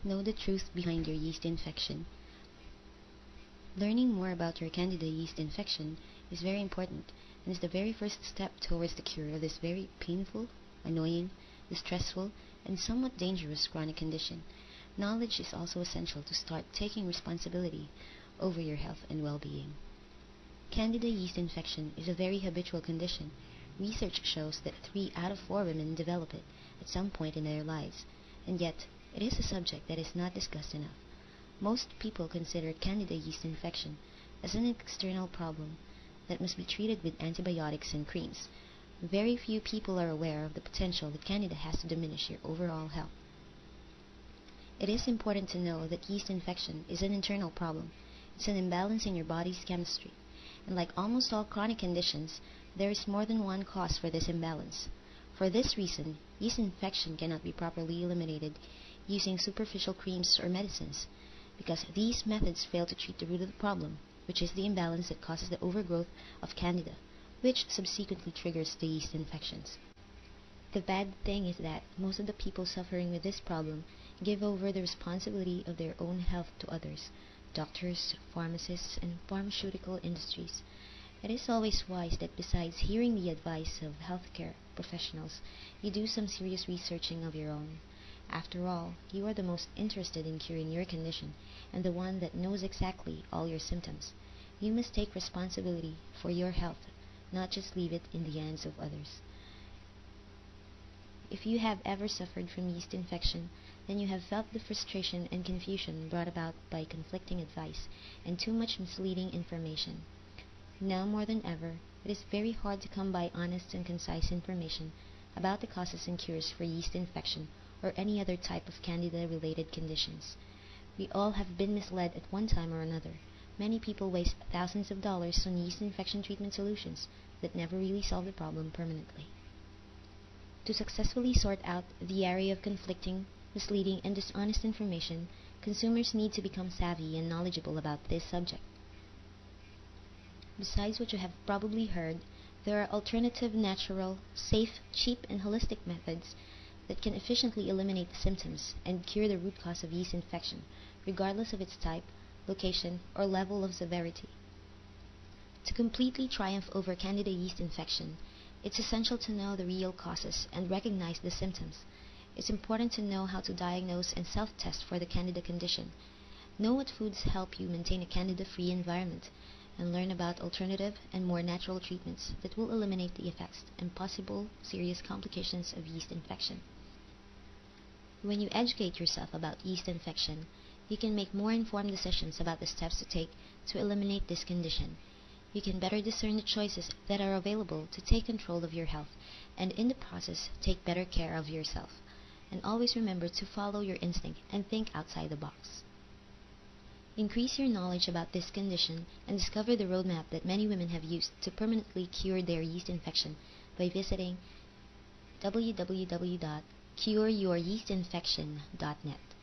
Know the truth behind your yeast infection. Learning more about your Candida yeast infection is very important and is the very first step towards the cure of this very painful, annoying, distressful, and somewhat dangerous chronic condition. Knowledge is also essential to start taking responsibility over your health and well-being. Candida yeast infection is a very habitual condition. Research shows that 3 out of 4 women develop it at some point in their lives, and yet it is a subject that is not discussed enough. Most people consider Candida yeast infection as an external problem that must be treated with antibiotics and creams. Very few people are aware of the potential that Candida has to diminish your overall health. It is important to know that yeast infection is an internal problem. It's an imbalance in your body's chemistry, and like almost all chronic conditions, there is more than one cause for this imbalance. For this reason, yeast infection cannot be properly eliminated using superficial creams or medicines, because these methods fail to treat the root of the problem, which is the imbalance that causes the overgrowth of Candida, which subsequently triggers the yeast infections. The bad thing is that most of the people suffering with this problem give over the responsibility of their own health to others, doctors, pharmacists, and pharmaceutical industries. It is always wise that besides hearing the advice of healthcare professionals, you do some serious researching of your own. After all, you are the most interested in curing your condition and the one that knows exactly all your symptoms. You must take responsibility for your health, not just leave it in the hands of others. If you have ever suffered from yeast infection, then you have felt the frustration and confusion brought about by conflicting advice and too much misleading information. Now more than ever, it is very hard to come by honest and concise information about the causes and cures for yeast infection or any other type of Candida-related conditions. We all have been misled at one time or another. Many people waste thousands of dollars on yeast infection treatment solutions that never really solve the problem permanently. To successfully sort out the array of conflicting, misleading, and dishonest information, consumers need to become savvy and knowledgeable about this subject. Besides what you have probably heard, there are alternative, natural, safe, cheap, and holistic methods that can efficiently eliminate the symptoms and cure the root cause of yeast infection, regardless of its type, location, or level of severity. To completely triumph over Candida yeast infection, it's essential to know the real causes and recognize the symptoms. It's important to know how to diagnose and self-test for the Candida condition. Know what foods help you maintain a Candida-free environment, and learn about alternative and more natural treatments that will eliminate the effects and possible serious complications of yeast infection. When you educate yourself about yeast infection, you can make more informed decisions about the steps to take to eliminate this condition. You can better discern the choices that are available to take control of your health, and in the process, take better care of yourself. And always remember to follow your instinct and think outside the box. Increase your knowledge about this condition and discover the roadmap that many women have used to permanently cure their yeast infection by visiting www.cureyouryeastinfection.net.